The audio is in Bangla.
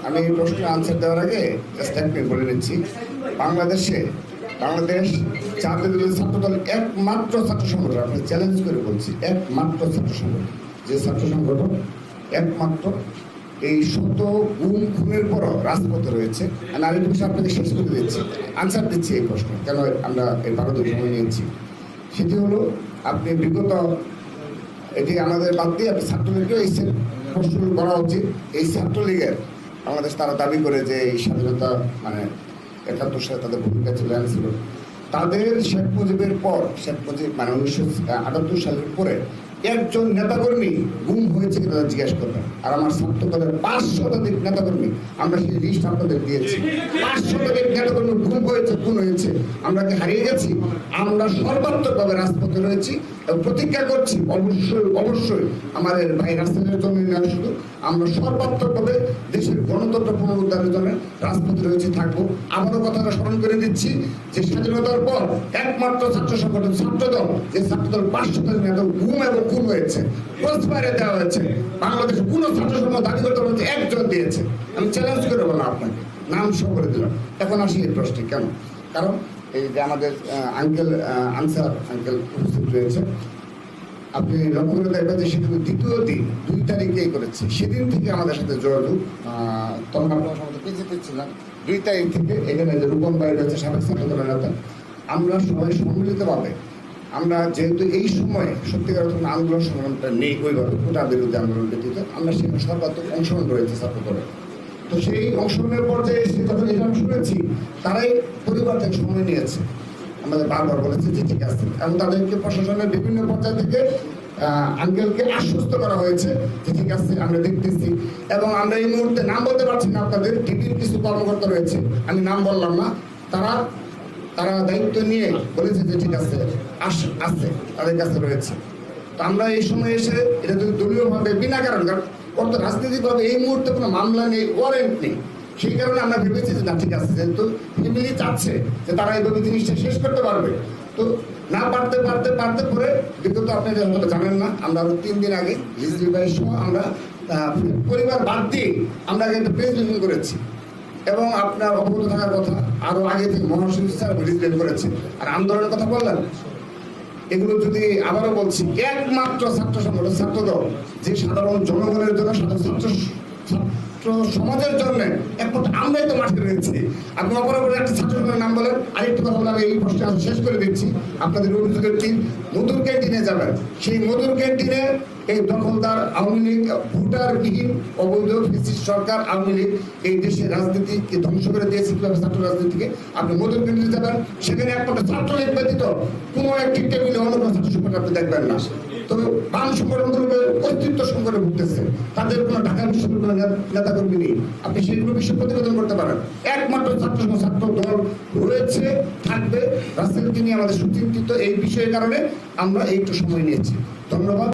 আমি এই প্রশ্নের আনসার দেওয়ার আগে জাস্ট এক মিনিট বলে নিচ্ছি। বাংলাদেশ জাতীয় ছাত্রদল একমাত্র ছাত্র সংগঠন, আপনি চ্যালেঞ্জ করে বলছি, একমাত্র ছাত্র সংগঠন, যে ছাত্র সংগঠন একমাত্র এই শত গুম খুনের পরও রাজপথে রয়েছে। আমি আরেকটু বিষয় আপনাকে শেষ করে দিচ্ছি, আনসার দিচ্ছি এই প্রশ্ন কেন আমরা এই ভারতের সময় নিয়েছি। সেটি হলো, আপনি বিগত এটি আমাদের বাদ দিয়ে আপনি ছাত্রলীগকেও এই প্রশ্ন করা উচিত। এই ছাত্রলীগের বাংলাদেশ তারা দাবি করে যে এই স্বাধীনতা মানে ৭১ সালে তাদের ভূমিকা ছিল, তাদের শেখ মুজিবের পর, শেখ মুজিব মানে ১৯৭৮ সালের পরে একজন নেতাকর্মী গুম হয়েছে কিনা জিজ্ঞাসা করবেন। আর আমার ছাত্র দলের ৫ শতাধিক নেতাকর্মী, আমরা সেই লিস্ট আপনাদের দিয়েছি, ৫ শতাধিক নেতাকর্মী গুম হয়েছে, খুন হয়েছে। আমরা কি হারিয়ে গেছি? আমরা সর্বাত্মকভাবে রাজপথে রয়েছি এবং প্রতিজ্ঞা করছি অবশ্যই আমাদের ভাই রাস্তার জন্য নয়, শুধু আমরা সর্বাত্মকভাবে দেশের গণতন্ত্র পুনরুদ্ধারের জন্য রাজপথে রয়েছে, থাকবো। আবারও কথাটা স্মরণ করে দিচ্ছি যে স্বাধীনতার পর একমাত্র ছাত্র সংগঠন ছাত্রদল, যে ছাত্রদল ৫ শতাধিক নেতা গুম এবং খুন হয়েছে, ক্রসফায়ারে দেওয়া হয়েছে। বাংলাদেশে কোন ছাত্র সংগঠন দাবি করতে পারছে একজন দিয়েছে। আমি চ্যালেঞ্জ করে বললাম, আপনাকে নাম সহ করে দিলাম। এখন আসি এই প্রশ্নে কেন, কারণ এই যে আমাদের আনসার আঙ্কেল উপস্থিত রয়েছে, আপনি লক্ষ্য করে দেখবেন যে সেখানে দ্বিতীয় দিন ২ তারিখেই করেছে, সেদিন থেকে আমাদের সাথে যোগাযোগ, তখন আপনার সাথে পেয়েছিলাম ২ তারিখ থেকে এখানে যে রূপম ভাই রয়েছে সাবেক ছাত্রদলের নেতা, আমরা সবাই সম্মিলিতভাবে, আমরা যেহেতু এই সময় সত্যিকার আন্দোলন সংগ্রামটা নেই ওইভাবে কোটা বিরোধী আন্দোলন ব্যতীত, আমরা সেখানে সর্বাত্মক অংশগ্রহণ রয়েছে ছাত্রদলের। তো সেই অংশগ্রহণের পর্যায়ে এসে যখন এটা শুনেছি, তারাই পরিবার থেকে সময় নিয়েছে, আমাদের বারবার বলেছে যে ঠিক আছে, এবং তাদেরকে প্রশাসনের বিভিন্ন পর্যায় থেকে আঙ্কেলকে আশ্বস্ত করা হয়েছে যে ঠিক আছে আমরা দেখতেছি। এবং আমরা এই মুহূর্তে নাম বলতে পারছি না, আপনাদের টিভির কিছু কর্মকর্তা রয়েছে, আমি নাম বললাম না, তারা দায়িত্ব নিয়ে বলেছে যে ঠিক আছে আসছে, তাদের কাছে রয়েছে। তো আমরা এই সময় এসে এটা যদি দলীয়ভাবে বিনা কারণ অর্থ রাজনৈতিকভাবে এই মুহূর্তে কোনো মামলা নেই, ওয়ারেন্ট নেই, সেই কারণে আমরা ভেবেছি যে না ঠিক আছে, যেহেতু ফ্যামিলি চাচ্ছে যে তারা এইভাবে জিনিসটা শেষ করতে পারবে। তো না পারতে পরে বিগত আপনি হয়তো জানেন না, আমরা আরো ৩ দিন আগে হিজরিবাইয়ের সময় আমরা পরিবার বাদ দিয়ে আমরা কিন্তু প্রেস ব্রিফিং করেছি। এবং আপনার অবগত থাকার কথা, আরো আগে থেকে মহাসচিব স্যার রিপ্রেজেন্ট করেছে। আর আন্দোলনের কথা বললেন, এগুলো যদি আবারও বলছি, একমাত্র ছাত্র সংগঠন ছাত্রদল যে সাধারণ জনগণের জন্য, ছাত্র সমাজের জন্য একমাত্র আমরাই তো মাঠে রয়েছি। আপনি অপরাপর একটা ছাত্র সংগঠনের নাম বলেন। আরেকটু কথা বলে আমি এই প্রশ্নে শেষ করে দিচ্ছি। আপনাদের অভিযোগের টিম মধুর ক্যান্টিনে যাবেন, সেই মধুর ক্যান্টিনে এই দখলদার আওয়ামী লীগ, ভোটারবিহীন অবৈধ ফ্যাসিস্ট সরকার আওয়ামী লীগ এই দেশের রাজনীতিকে ধ্বংস করে দিয়েছে কিভাবে ছাত্র রাজনীতিকে। আপনি মধুর ক্যান্টিনে যাবেন, সেখানে একমাত্র ছাত্রলীগ ব্যতীত কোনো একটি টেবিলে অন্য কোনো ছাত্র সংগঠন আপনি দেখবেন না। তবে বাম সংগঠনগুলোকে অস্তিত্ব সংকটে ভুগতেছে, তাদের কোনো ঢাকা বিশ্ববিদ্যালয়ের নেতাকর্মী নেই, আপনি সেগুলো বিষয়ে প্রতিবেদন করতে পারেন। একমাত্র ছাত্র দল রয়েছে, থাকবে। রাজনীতি নিয়ে আমাদের সুচিন্তিত এই বিষয়ের কারণে আমরা একটু সময় নিয়েছি। ধন্যবাদ।